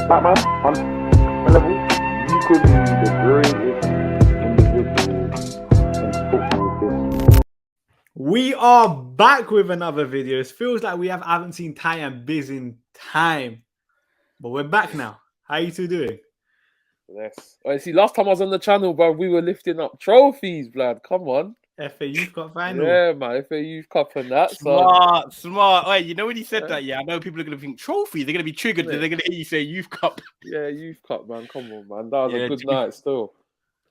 Batman, on a level, you could be the greatest individual in football history. We are back with another video. It feels like we haven't seen Ty and Biz in time, but we're back now. How you two doing? Yes. Oh, see, last time I was on the channel, bro, we were lifting up trophies, blood. Come on. FA Youth Cup final. Yeah, man. FA Youth Cup and that. Smart. Wait, you know when he said that? Yeah, I know people are going to think trophy. They're going to be triggered. They're going to hear you say Youth Cup. Yeah, Youth Cup, man. Come on, man. That was a good night still.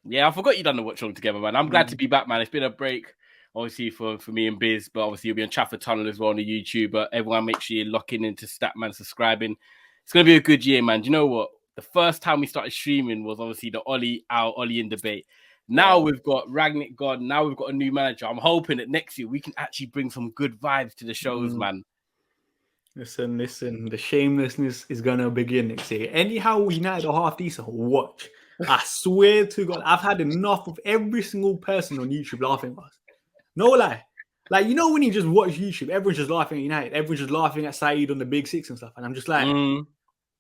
Yeah, I forgot you done the watch along together, man. I'm glad to be back, man. It's been a break, obviously, for me and Biz, but obviously you'll be on Trafford Tunnel as well on the YouTube. But everyone, make sure you're locking into Statman, subscribing. It's going to be a good year, man. Do you know what? The first time we started streaming was obviously the Ollie out, Ollie in debate. Now we've got Rangnick gone. Now we've got a new manager. I'm hoping that next year we can actually bring some good vibes to the shows, man. Listen. The shamelessness is going to begin next year. Anyhow, United are half decent. Watch. I swear to God, I've had enough of every single person on YouTube laughing at us. No lie. Like, you know when you just watch YouTube, everyone's just laughing at United. Everyone's just laughing at Saeed on the Big Six and stuff. And I'm just like,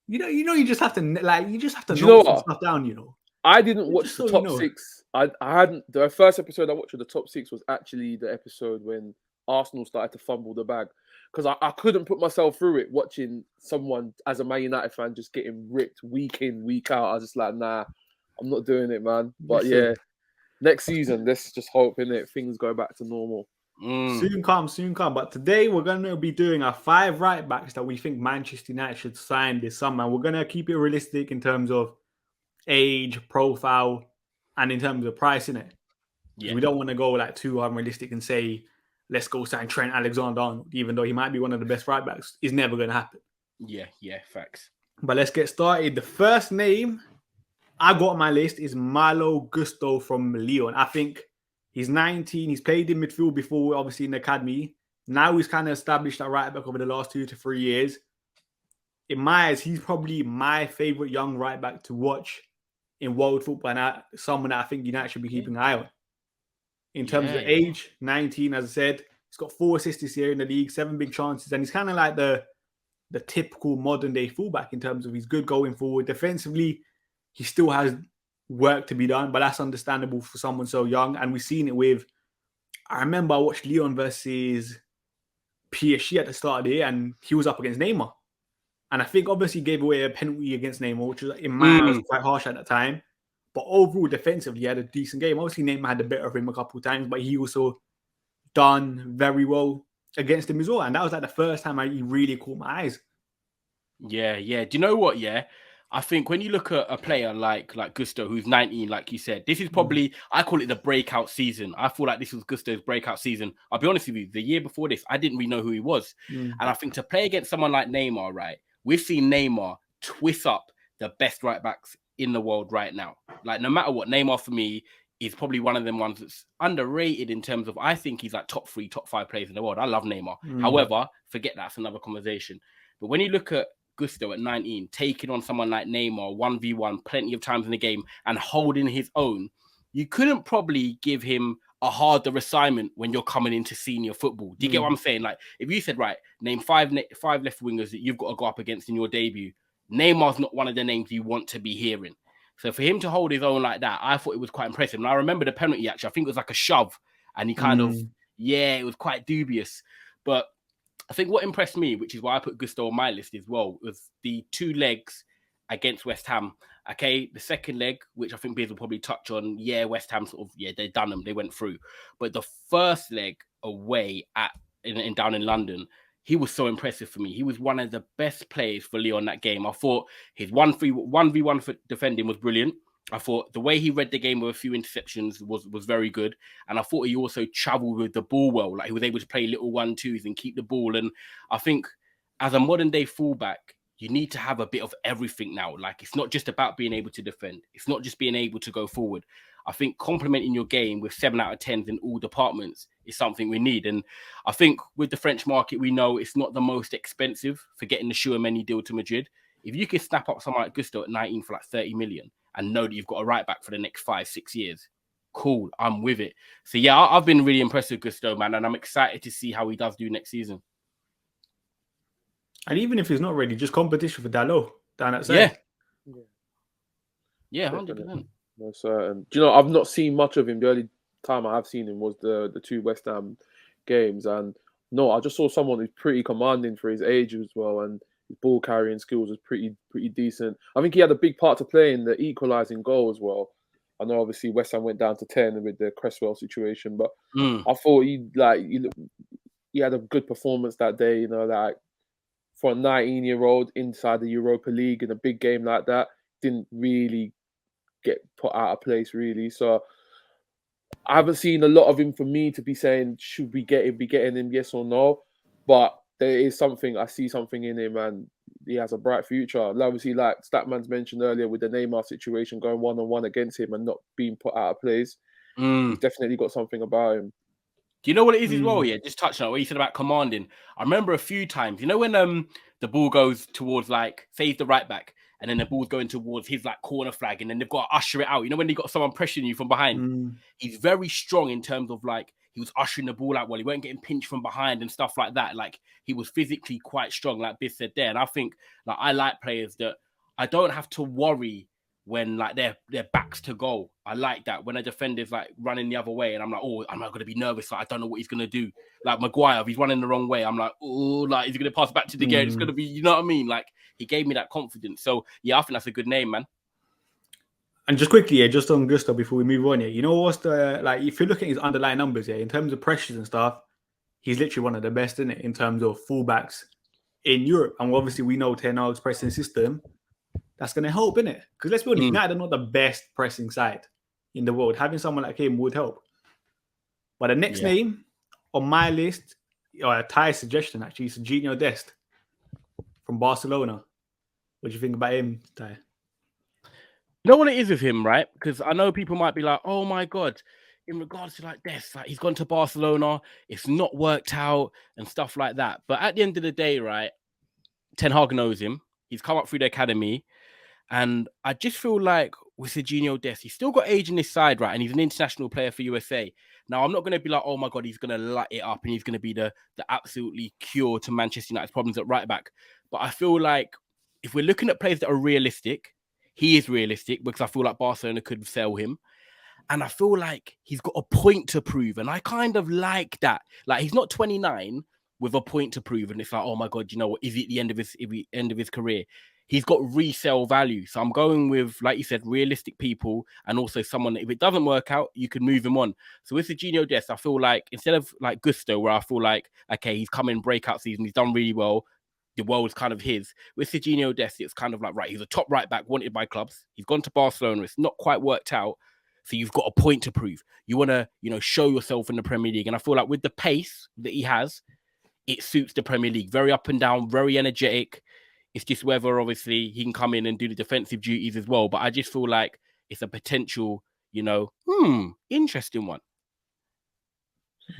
you just have to note some stuff down, you know. I didn't watch the top six. I hadn't. The first episode I watched of the top six was actually the episode when Arsenal started to fumble the bag, because I couldn't put myself through it watching someone as a Man United fan just getting ripped week in, week out. I was just like, nah, I'm not doing it, man. But yeah, next season, let's just hope things go back to normal. Soon come. But today we're going to be doing our 5 right backs that we think Manchester United should sign this summer. We're going to keep it realistic in terms of age, profile, and in terms of price, innit? Yeah. We don't want to go like too unrealistic and say, let's go sign Trent Alexander-Arnold, even though he might be one of the best right backs. It's never going to happen. Yeah, facts. But let's get started. The first name I got on my list is Malo Gusto from Lyon. I think he's 19. He's played in midfield before, obviously in the academy. Now he's kind of established at right back over the last 2 to 3 years. In my eyes, he's probably my favourite young right back to watch in world football, and someone that I think United should be keeping an eye on. In terms of age, 19, as I said, he's got 4 assists this year in the league, 7 big chances, and he's kind of like the typical modern-day fullback in terms of he's good going forward. Defensively, he still has work to be done, but that's understandable for someone so young, and we've seen it with... I remember I watched Lyon versus PSG at the start of the year, and he was up against Neymar. And I think obviously he gave away a penalty against Neymar, which was, in my eyes, quite harsh at the time. But overall, defensively, he had a decent game. Obviously, Neymar had the better of him a couple of times, but he also done very well against him as well. And that was like the first time he really caught my eyes. Yeah. Do you know what? Yeah. I think when you look at a player like Gusto, who's 19, like you said, this is probably, I call it the breakout season. I feel like this was Gusto's breakout season. I'll be honest with you, the year before this, I didn't really know who he was. And I think to play against someone like Neymar, right, we've seen Neymar twist up the best right backs in the world right now. Like, no matter what, Neymar for me is probably one of them ones that's underrated in terms of, I think he's like top 3, top 5 players in the world. I love Neymar. However, forget that's another conversation. But when you look at Gusto at 19, taking on someone like Neymar 1v1 plenty of times in the game and holding his own, you couldn't probably give him a harder assignment when you're coming into senior football. Do you get what I'm saying? Like, if you said, right, name 5 left wingers that you've got to go up against in your debut, Neymar's not one of the names you want to be hearing. So for him to hold his own like that, I thought it was quite impressive. And I remember the penalty, actually. I think it was like a shove. And he kind of, it was quite dubious. But I think what impressed me, which is why I put Gusto on my list as well, was the 2 legs against West Ham. Okay, the second leg, which I think Biz will probably touch on, West Ham sort of, they done them, they went through. But the first leg away down in London, he was so impressive for me. He was one of the best players for Lyon that game. I thought his 1v1 defending was brilliant. I thought the way he read the game with a few interceptions was very good. And I thought he also travelled with the ball well. Like, he was able to play little 1-2s and keep the ball. And I think as a modern day fullback, you need to have a bit of everything now. Like, it's not just about being able to defend. It's not just being able to go forward. I think complementing your game with 7 out of 10s in all departments is something we need. And I think with the French market, we know it's not the most expensive for getting the Tchouaméni deal to Madrid. If you can snap up someone like Gusto at 19 for like 30 million and know that you've got a right back for the next 5-6 years, cool, I'm with it. So yeah, I've been really impressed with Gusto, man, and I'm excited to see how he does do next season. And even if he's not ready, just competition for Dalot. down that side. Yeah, 100%. No certain. Do you know, I've not seen much of him. The only time I have seen him was the 2 West Ham games, and no, I just saw someone who's pretty commanding for his age as well, and his ball carrying skills was pretty decent. I think he had a big part to play in the equalising goal as well. I know obviously West Ham went down to 10 with the Cresswell situation, but I thought he had a good performance that day. You know, like for a 19-year-old inside the Europa League in a big game like that, didn't really get put out of place really. So I haven't seen a lot of him for me to be saying should we be getting him, yes or no. But there is something, I see something in him, and he has a bright future. And obviously, like Statman's mentioned earlier, with the Neymar situation going 1-on-1 against him and not being put out of place, he's definitely got something about him. Do you know what it is as well? Yeah, just touching on what you said about commanding. I remember a few times, you know, when the ball goes towards, like, say he's the right back, and then the ball's going towards his like corner flag, and then they've got to usher it out. You know, when they got someone pressuring you from behind, he's very strong in terms of like he was ushering the ball out well. He weren't getting pinched from behind and stuff like that. Like he was physically quite strong, like Biz said there. And I think like I like players that I don't have to worry when like their backs to goal. I like that when a defender's like running the other way, and I'm like, oh, I'm not going to be nervous. Like I don't know what he's going to do. Like Maguire, if he's running the wrong way, I'm like, oh, like is he going to pass back to the game? It's going to be, you know what I mean? Like he gave me that confidence. So yeah, I think that's a good name, man. And just quickly, yeah, just on Gusto before we move on, yeah, you know what's the like? If you look at his underlying numbers, yeah, in terms of pressures and stuff, he's literally one of the best in it in terms of fullbacks in Europe. And obviously, we know Ten Hag's pressing system. That's going to help, innit? Because let's be honest, United are not the best pressing side in the world. Having someone like him would help. But the next name on my list, or a Thai suggestion actually, is Sergiño Dest from Barcelona. What do you think about him, Thai? You know what it is with him, right? Because I know people might be like, oh my God, in regards to like Dest, like he's gone to Barcelona, it's not worked out and stuff like that. But at the end of the day, right, Ten Hag knows him. He's come up through the academy. And I just feel like with Sergiño Dest, he's still got age in his side, right? And he's an international player for USA. Now, I'm not going to be like, oh my God, he's going to light it up and he's going to be the absolutely cure to Manchester United's problems at right back. But I feel like if we're looking at players that are realistic, he is realistic because I feel like Barcelona could sell him. And I feel like he's got a point to prove. And I kind of like that. Like, he's not 29 with a point to prove. And it's like, oh my God, you know what? Is it the end of his career? He's got resale value. So I'm going with, like you said, realistic people and also someone that if it doesn't work out, you can move him on. So with Sergiño Dest, I feel like instead of like Gusto, where I feel like, okay, he's come in breakout season, he's done really well, the world's kind of his. With Sergiño Dest, it's kind of like, right, he's a top right back wanted by clubs. He's gone to Barcelona. It's not quite worked out. So you've got a point to prove. You want to, you know, show yourself in the Premier League. And I feel like with the pace that he has, it suits the Premier League. Very up and down, very energetic. It's just whether, obviously, he can come in and do the defensive duties as well. But I just feel like it's a potential, you know, interesting one.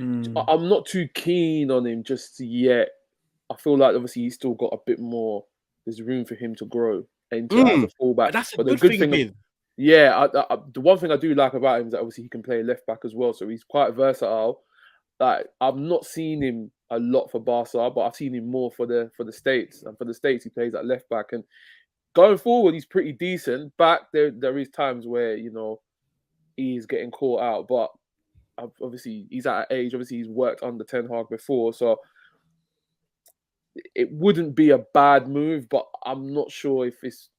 I'm not too keen on him just yet. I feel like, obviously, he's still got a bit more. There's room for him to grow into as a fullback. But that's a good thing. The one thing I do like about him is that, obviously, he can play left back as well. So he's quite versatile. Like, I've not seen him a lot for Barca, but I've seen him more for the States. And for the States, he plays at left back. And going forward, he's pretty decent. Back there is times where, you know, he's getting caught out. But obviously, he's at an age. Obviously, he's worked under Ten Hag before, so it wouldn't be a bad move. But I'm not sure if it's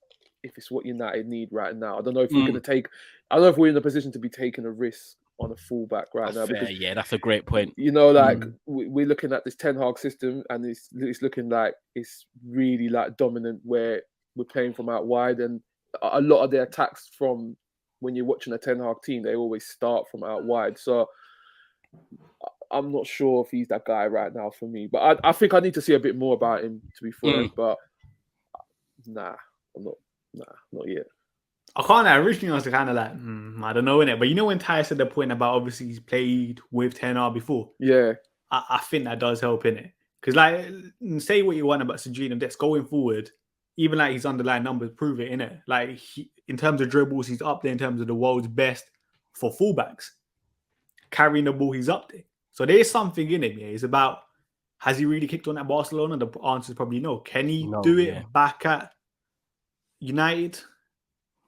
what United need right now. I don't know if we're going to take. I don't know if we're in a position to be taking a risk on a fullback right now. Because, yeah, that's a great point. You know, like we're looking at this Ten Hag system, and it's looking like it's really like dominant where we're playing from out wide, and a lot of the attacks from when you're watching a Ten Hag team, they always start from out wide. So I'm not sure if he's that guy right now for me, but I think I need to see a bit more about him to be fair. But not yet. I can't. Originally, I was kind of like, I don't know, innit? But you know when Ty said the point about obviously he's played with Ten Hag before? Yeah. I think that does help, innit? Because, like, say what you want about Sergiño Dest going forward, even like his underlying numbers prove it, innit? Like, in terms of dribbles, he's up there in terms of the world's best for fullbacks. Carrying the ball, he's up there. So there's something in him, yeah. It's about, has he really kicked on at Barcelona? The answer is probably no. Can he do it back at United?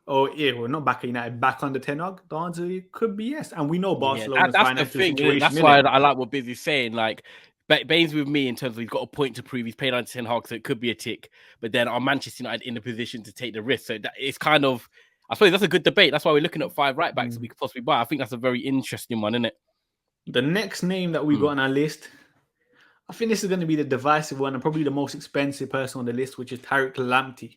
Oh, yeah, well, not back at United, back under Ten Hag? The answer could be yes. And we know Barcelona's that's the financial thing. situation. That's why I like what Busy's saying. Like, Baines with me in terms of he's got a point to prove. He's played under Ten Hag, so it could be a tick. But then are Manchester United in a position to take the risk? So it's kind of, I suppose that's a good debate. That's why we're looking at 5 right backs that we could possibly buy. I think that's a very interesting one, isn't it? The next name that we got on our list, I think this is going to be the divisive one and probably the most expensive person on the list, which is Tariq Lamptey.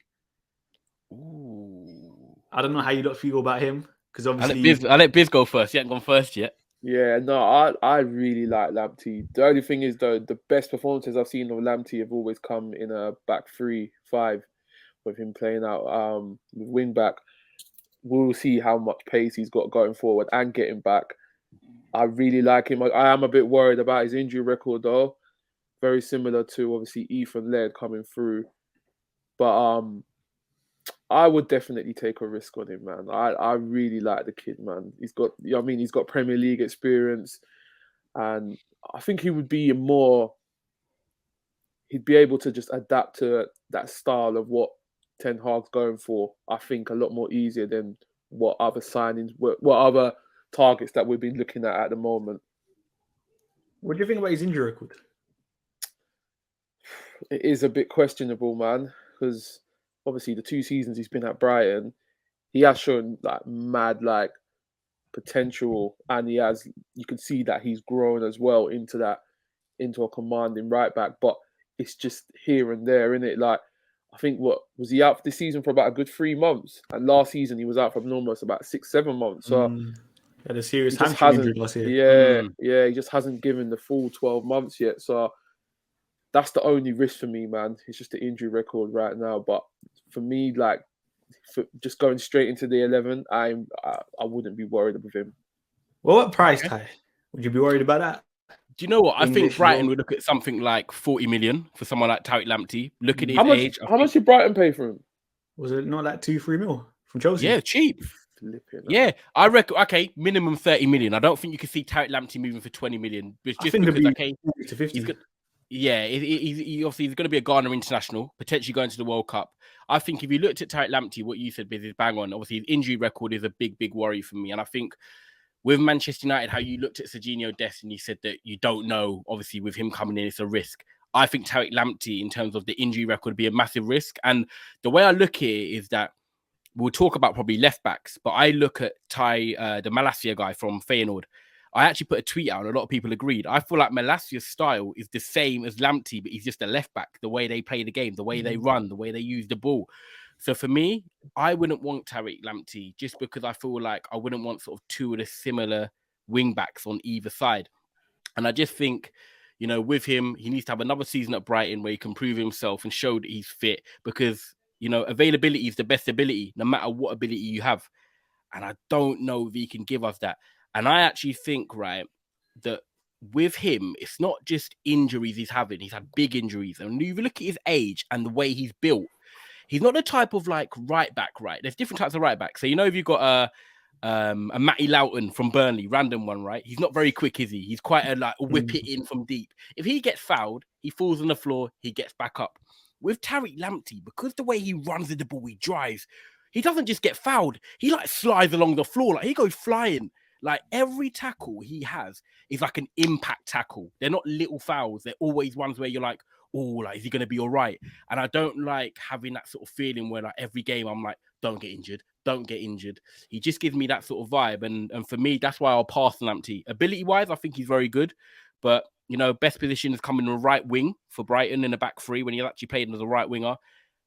Ooh. I don't know how you lot feel about him, because obviously I'll let Biz go first. He hasn't gone first yet. Yeah, no, I really like Lamptey. The only thing is, though, the best performances I've seen of Lamptey have always come in a back 3-5 with him playing out with wing back. We'll see how much pace he's got going forward and getting back. I really like him. I am a bit worried about his injury record, though. Very similar to, obviously, Ethan Laird coming through. But I would definitely take a risk on him, man. I really like the kid, man. He's got Premier League experience, and I think he'd be able to just adapt to that style of what Ten Hag's going for. I think a lot more easier than what other signings, what other targets that we've been looking at the moment. what do you think about his injury record? It is a bit questionable, man, because obviously the 2 seasons he's been at Brighton, he has shown like mad like potential, and you can see that he's grown as well into a commanding right back, but it's just here and there, isn't it? Like, I think what was he out for this season for about a good 3 months, and last season he was out for almost about 6-7 months. So had a serious he just hamstring injury last year. Yeah, he just hasn't given the full 12 months yet. So that's the only risk for me, man. It's just the injury record right now. But for me, like, just going straight into the 11, I wouldn't be worried with him. Well, what price tag? Would you be worried about that? Do you know what? I think Brighton would look at something like 40 million for someone like Tariq Lamptey. Look at his age. How much did Brighton pay for him? Was it not like 2-3 mil from Chelsea? Yeah, cheap. Yeah, I reckon. Okay, minimum 30 million. I don't think you could see Tariq Lamptey moving for 20 million. But just because, okay, to 50. He obviously he's going to be a Ghana international, potentially going to the World Cup. I think if you looked at Tariq Lamptey, what you said, Biz, is bang on. Obviously, his injury record is a big, big worry for me. And I think with Manchester United, how you looked at Serginho Dest and you said that you don't know, obviously, with him coming in, it's a risk. I think Tariq Lamptey, in terms of the injury record, would be a massive risk. And the way I look at it is that we'll talk about probably left backs, but I look at the Malacia guy from Feyenoord. I actually put a tweet out and a lot of people agreed. I feel like Malacia's style is the same as Lamptey, but he's just a left back, the way they play the game, the way they run, the way they use the ball. So for me, I wouldn't want Tariq Lamptey just because I feel like I wouldn't want sort of 2 of the similar wing backs on either side. And I just think, you know, with him, he needs to have another season at Brighton where he can prove himself and show that he's fit, because, you know, availability is the best ability, no matter what ability you have. And I don't know if he can give us that. And I actually think, right, that with him, it's not just injuries he's having. He's had big injuries. And if you look at his age and the way he's built, he's not the type of like right back, right? There's different types of right back. So, you know, if you've got a Matty Loughton from Burnley, random one, right? He's not very quick, is he? He's quite a whip it in from deep. If he gets fouled, he falls on the floor, he gets back up. With Tariq Lamptey, because the way he runs with the ball, he drives, he doesn't just get fouled. He like slides along the floor. Like he goes flying. Like every tackle he has is like an impact tackle. They're not little fouls. They're always ones where you're like, oh, like, is he going to be all right? And I don't like having that sort of feeling where like every game I'm like, don't get injured. Don't get injured. He just gives me that sort of vibe. And for me, that's why I'll pass Lamptey. Ability-wise, I think he's very good. But, you know, best position is coming in the right wing for Brighton in the back 3 when he actually played as a right winger.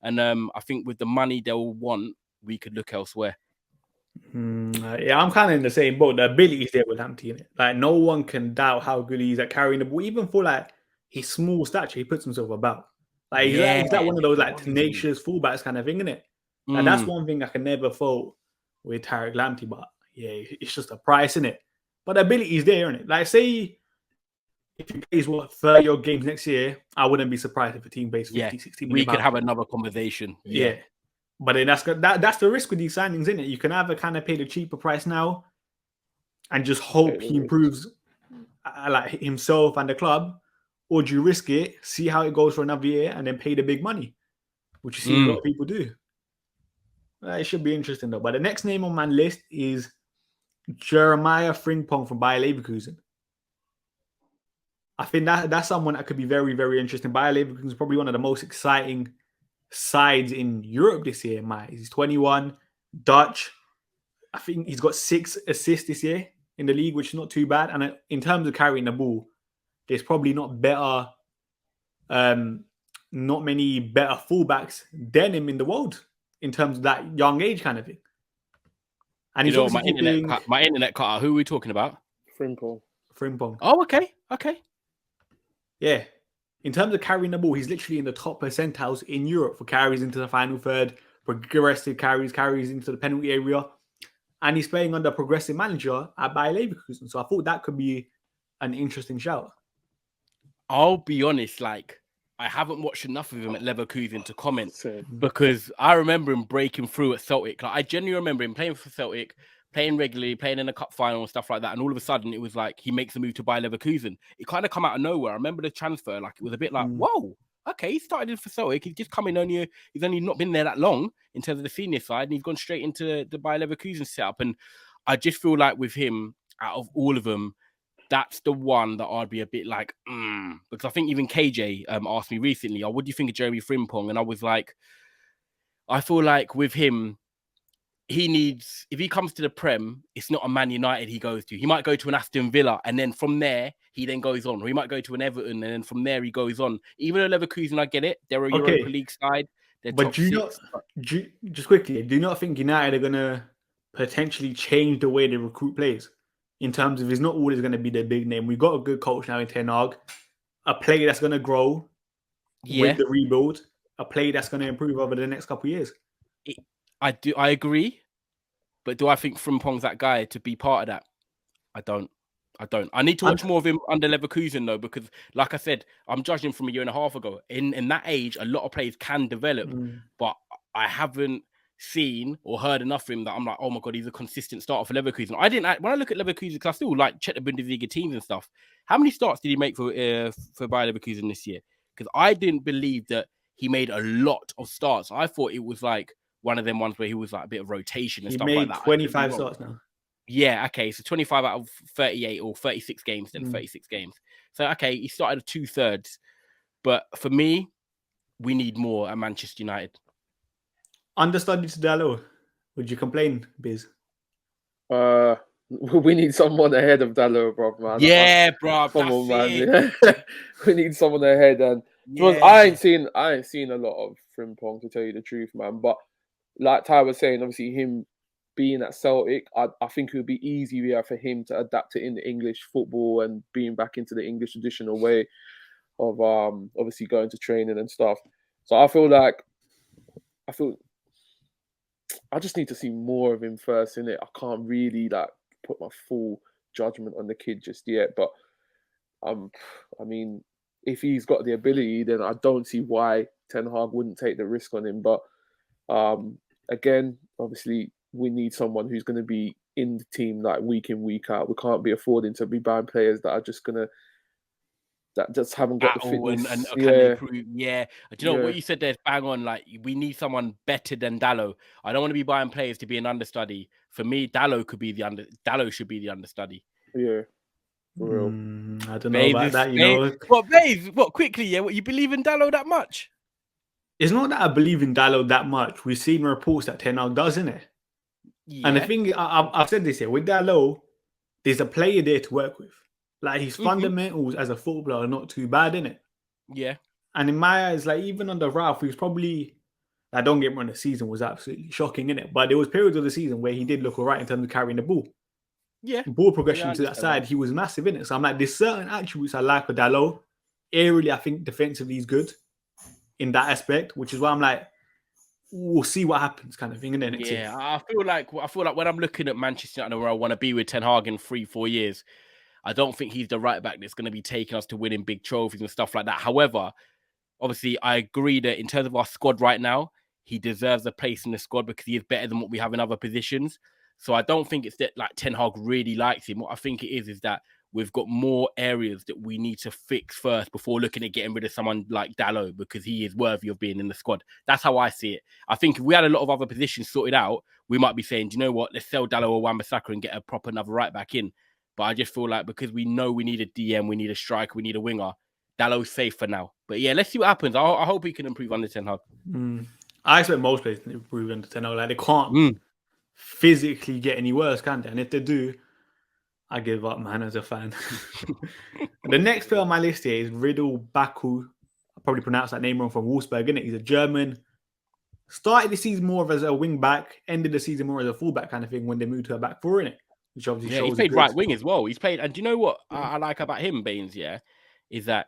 And I think with the money they'll want, we could look elsewhere. Yeah, I'm kind of in the same boat. The ability is there with Lamptey in it. Like, no one can doubt how good he is at carrying the ball. Even for like his small stature, he puts himself about. Like, he's like one of those like tenacious fullbacks kind of thing, isn't it? And that's one thing I can never fault with Tariq Lamptey. But yeah, it's just a price, isn't it? But the ability is there, isn't it? Like, say if he plays 30 odd games next year, I wouldn't be surprised if a team plays 50, 60 million. We could have another conversation. Yeah. But then that's the risk with these signings, isn't it? You can either kind of pay the cheaper price now and just hope he improves like himself and the club, or do you risk it, see how it goes for another year, and then pay the big money, which you see a lot of people do. It should be interesting though. But the next name on my list is Jeremiah Frimpong from Bayer Leverkusen. I think that's someone that could be very, very interesting. Bayer Leverkusen is probably one of the most exciting sides in Europe this year. He's 21, Dutch. I think he's got 6 assists this year in the league, which is not too bad. And in terms of carrying the ball, there's probably not many better fullbacks than him in the world in terms of that young age kind of thing. And he's my internet cut out. Who are we talking about? Frimpong. Oh, okay. Yeah. In terms of carrying the ball, he's literally in the top percentiles in Europe for carries into the final third, progressive carries into the penalty area. And he's playing under progressive manager at Bayer Leverkusen. So I thought that could be an interesting shout. I'll be honest, like, I haven't watched enough of him at Leverkusen to comment because I remember him breaking through at Celtic. Like, I genuinely remember him playing for Celtic, playing regularly, playing in a cup final and stuff like that. And all of a sudden, it was like he makes a move to Bayer Leverkusen. It kind of come out of nowhere. I remember the transfer, like, it was a bit like, whoa, okay, he started in for Celtic. He's just come in he's only not been there that long in terms of the senior side, and he's gone straight into the Bayer Leverkusen setup. And I just feel like with him, out of all of them, that's the one that I'd be a bit like, because I think even KJ asked me recently, what do you think of Jeremy Frimpong? And I was like, I feel like with him, if he comes to the Prem, it's not a Man United he goes to. He might go to an Aston Villa, and then from there, he then goes on. Or he might go to an Everton, and then from there, he goes on. Even a Leverkusen, I get it. They're a Europa League side. But do you not think United are going to potentially change the way they recruit players? In terms of, it's not always going to be the big name. We've got a good coach now in Ten Hag, a player that's going to grow with the rebuild, a player that's going to improve over the next couple of years. I agree, but do I think Frimpong's that guy to be part of that? I don't. I need to watch more of him under Leverkusen though, because like I said, I'm judging him from a year and a half ago. In that age, a lot of players can develop, but I haven't seen or heard enough from him that I'm like, oh my god, he's a consistent starter for Leverkusen. When I look at Leverkusen, because I still like check the Bundesliga teams and stuff. How many starts did he make for Bayer Leverkusen this year? Because I didn't believe that he made a lot of starts. I thought it was like one of them ones where he was like a bit of rotation and stuff like that. He made 25 starts now. Yeah, okay, so 25 out of 38 or 36 games, then 36 games. So okay, he started at 2/3, but for me, we need more at Manchester United. Understudy to Dalot. Would you complain, Biz? We need someone ahead of Dalot, bro, man. Yeah, bro. Come on, man. We need someone ahead, and I ain't seen a lot of Frimpong, to tell you the truth, man. But like Ty was saying, obviously him being at Celtic, I think it would be easier for him to adapt it in the English football and being back into the English traditional way of obviously going to training and stuff. So I just need to see more of him first, innit? I can't really like put my full judgment on the kid just yet. But I mean, if he's got the ability, then I don't see why Ten Hag wouldn't take the risk on him. But again, obviously, we need someone who's going to be in the team like week in, week out. We can't be affording to be buying players that just haven't got the fitness. Do you know what you said there is bang on? Like, we need someone better than Dalot. I don't want to be buying players to be an understudy. For me, Dalot should be the understudy. Yeah. For real. I don't know about that, you know. What, Baze? What, quickly, yeah? What, you believe in Dalot that much? It's not that I believe in Dalot that much. We've seen reports that Ten Hag does, innit? Yeah. And the thing, I've said this here, with Dalot, there's a player there to work with. Like, his fundamentals as a footballer are not too bad, innit? Yeah. And in my eyes, like, even under Ralph, he was probably, like, don't get me wrong, the season was absolutely shocking, innit? But there was periods of the season where he did look all right in terms of carrying the ball. Yeah. Ball progression to that side, he was massive, innit? So I'm like, there's certain attributes I like with Dalot. Aerially, I think defensively he's good in that aspect, which is why I'm like, we'll see what happens, kind of thing, innit? Next year. I feel like when I'm looking at Manchester United, where I want to be with Ten Hag in 3-4 years, I don't think he's the right back that's going to be taking us to winning big trophies and stuff like that. However, obviously, I agree that in terms of our squad right now, he deserves a place in the squad because he is better than what we have in other positions. So I don't think it's that like Ten Hag really likes him. What I think it is that we've got more areas that we need to fix first before looking at getting rid of someone like Dalot, because he is worthy of being in the squad. That's how I see it. I think if we had a lot of other positions sorted out, we might be saying, do you know what, let's sell Dalot or Wan-Bissaka and get a proper another right back in. But I just feel like because we know we need a DM, we need a striker, we need a winger, Dalot's safe for now. But yeah, let's see what happens. I hope he can improve under Ten Hag. I expect most players to improve under Ten Hag. Like, they can't physically get any worse, can they? And if they do, I give up, man, as a fan. The next player on my list here is Riddle Baku. I probably pronounced that name wrong, from Wolfsburg, isn't it? He's a German. Started the season more as a wing back, ended the season more as a fullback kind of thing when they moved to a back four, innit? Which obviously shows he's played right wing as well. He's played, and do you know what I like about him, Baines? Yeah, is that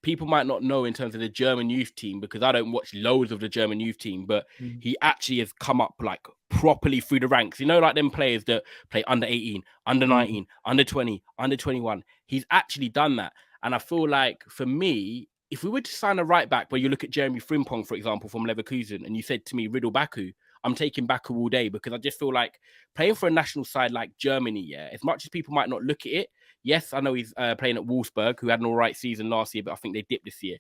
people might not know in terms of the German youth team, because I don't watch loads of the German youth team, but he actually has come up like properly through the ranks. You know, like them players that play under 18, under 19, under 20, under 21. He's actually done that. And I feel like for me, if we were to sign a right back where you look at Jeremy Frimpong, for example, from Leverkusen, and you said to me, Riddle Baku, I'm taking Baku all day, because I just feel like playing for a national side like Germany, yeah, as much as people might not look at it, yes, I know he's playing at Wolfsburg, who had an all right season last year, but I think they dipped this year.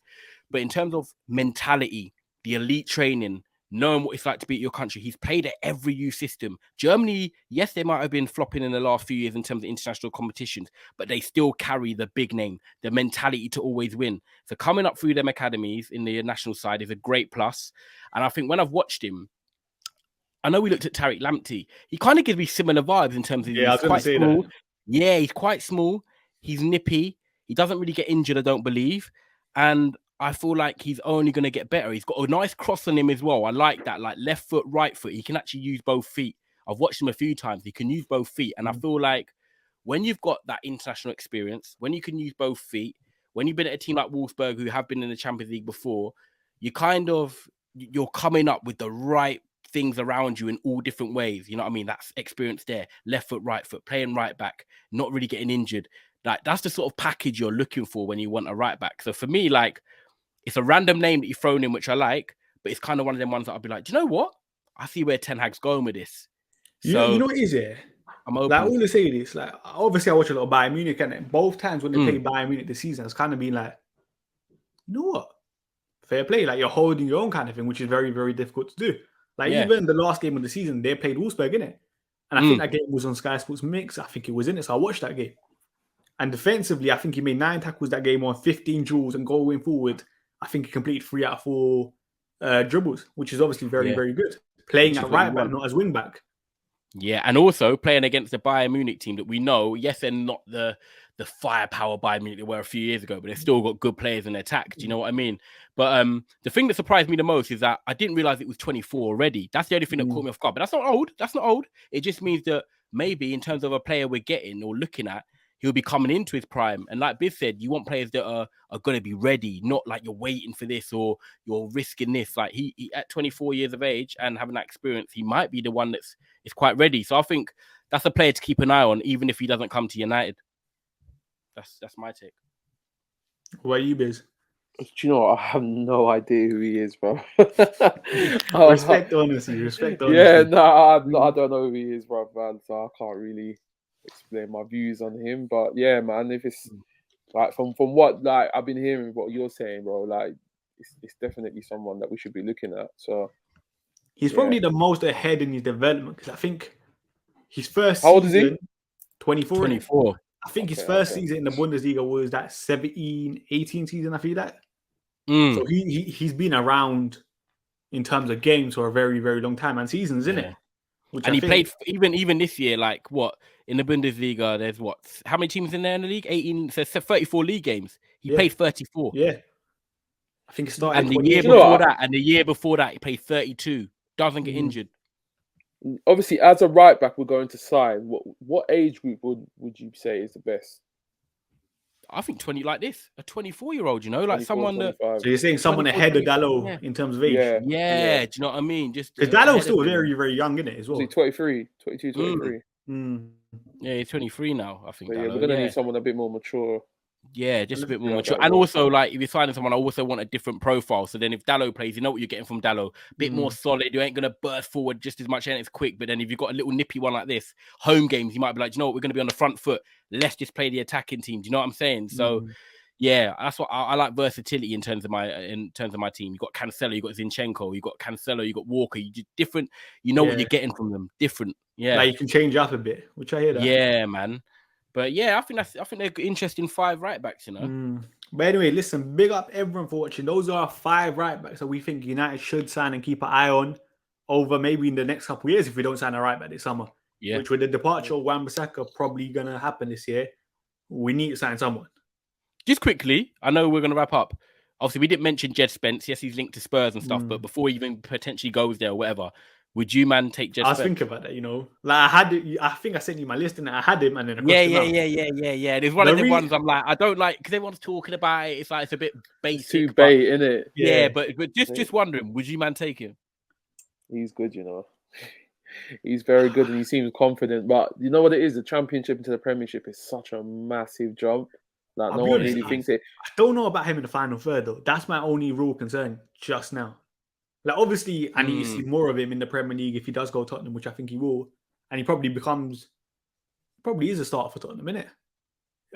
But in terms of mentality, the elite training, knowing what it's like to beat your country, he's played at every youth system. Germany, yes, they might have been flopping in the last few years in terms of international competitions, but they still carry the big name, the mentality to always win. So coming up through them academies in the national side is a great plus. And I think when I've watched him, I know we looked at Tariq Lamptey. He kind of gives me similar vibes in terms of I was quite small. that. Yeah, he's quite small. He's nippy. He doesn't really get injured, I don't believe. And I feel like he's only going to get better. He's got a nice cross on him as well. I like that, like left foot, right foot. He can actually use both feet. I've watched him a few times. He can use both feet. And I feel like when you've got that international experience, when you can use both feet, when you've been at a team like Wolfsburg, who have been in the Champions League before, you're coming up with the right things around you in all different ways. You know what I mean? That's experience there. Left foot, right foot, playing right back, not really getting injured. Like, that's the sort of package you're looking for when you want a right back. So for me, like, it's a random name that you've thrown in, which I like, but it's kind of one of them ones that I'll be like, do you know what? I see where Ten Hag's going with this. So you know what it is, yeah? I'm open. Like, all to say this, like, obviously I watch a lot of Bayern Munich, and both times when they play Bayern Munich this season, it's kind of been like, you know what? Fair play. Like, you're holding your own kind of thing, which is very, very difficult to do. Like, even the last game of the season, they played Wolfsburg, innit? And I think that game was on Sky Sports Mix. I think it was in it, so I watched that game. And defensively, I think he made 9 tackles that game on 15 duels, and going forward, I think he completed 3 out of 4 dribbles, which is obviously very, very good. Playing at right back, not as wing back. Yeah, and also playing against the Bayern Munich team that we know, yes, they're not the firepower Bayern Munich they were a few years ago, but they've still got good players in their attack. Do you know what I mean? But the thing that surprised me the most is that I didn't realize it was 24 already. That's the only thing that caught me off guard. But that's not old. That's not old. It just means that maybe in terms of a player we're getting or looking at, he'll be coming into his prime. And like Biz said, you want players that are going to be ready, not like you're waiting for this or you're risking this. Like he at 24 years of age and having that experience, he might be the one is quite ready. So I think that's a player to keep an eye on, even if he doesn't come to United. That's my take. What are you, Biz? Do you know what? I have no idea who he is, bro. Respect honesty. Yeah, I don't know who he is, bro, man. So I can't really explain my views on him. But yeah, man, if it's like from what like I've been hearing what you're saying, bro, like it's definitely someone that we should be looking at. So he's probably the most ahead in his development, because I think his first How old is he? 24. 24. I think his first season in the Bundesliga was that 17-18 season, I feel that. So he's been around in terms of games for a very, very long time and seasons, isn't it? And he played even this year, like what in the Bundesliga? There's how many teams in there in the league? 18, so 34 league games. He played 34. Yeah, I think it started. And the year before that, he played 32. Doesn't get injured. Obviously, as a right back, we're going to sign. What age group would you say is the best? I think 20 like this, a 24-year-old, you know, like someone 25. That. So you're saying someone ahead of Dalot in terms of age? Yeah. Do you know what I mean? Just because Dalot's still very, very young, isn't it, as well? He's 23, 22, 23. Yeah, he's 23 now, I think. So, we're going to need someone a bit more mature. Yeah, just a bit more Yeah, mature. that And will. also, like, if you're signing someone, I also want a different profile. So then if Dallo plays, you know what you're getting from Dallo. Bit more solid. You ain't going to burst forward just as much and it's quick. But then if you've got a little nippy one like this, home games, you might be like, you know what, we're going to be on the front foot. Let's just play the attacking team. Do you know what I'm saying? So, yeah, that's what I like versatility in terms of my team. You got Cancelo, you got Zinchenko, you got Cancelo, you got Walker. You just different. You know what you're getting from them. Different. Yeah. Like you can change up a bit, which I hear that. Yeah, man. But yeah, I think they're interesting 5 right backs, you know. But anyway, listen, big up everyone for watching. Those are 5 right backs that we think United should sign and keep an eye on over maybe in the next couple of years if we don't sign a right back this summer. Yeah. Which with the departure of Wan-Bissaka probably gonna happen this year. We need to sign someone. Just quickly, I know we're gonna wrap up. Obviously, we didn't mention Jed Spence. Yes, he's linked to Spurs and stuff, but before he even potentially goes there or whatever, would you, man, take Jed Spence? I was thinking about that, you know. Like I think I sent you my list and I had him and then Yeah. There's one of the ones I'm like, I don't like because everyone's talking about it. It's like it's a bit basic. It's too bait, isn't it? Yeah, but just wondering, would you, man, take him? He's good, you know. He's very good and he seems confident. But you know what it is? The Championship into the Premiership is such a massive jump. Like no one really thinks it. I don't know about him in the final third though. That's my only real concern just now. Like obviously, I need to see more of him in the Premier League if he does go Tottenham, which I think he will, and he probably is a starter for Tottenham, innit?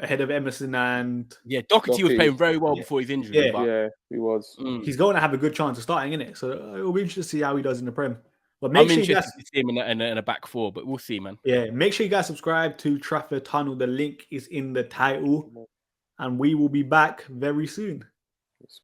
Ahead of Emerson and Doherty was playing very well before his injury. Yeah, he was. He's going to have a good chance of starting, innit? So it'll be interesting to see how he does in the Prem. But I'm interested to see him in a back 4, but we'll see, man. Yeah, make sure you guys subscribe to Trafford Tunnel. The link is in the title, and we will be back very soon.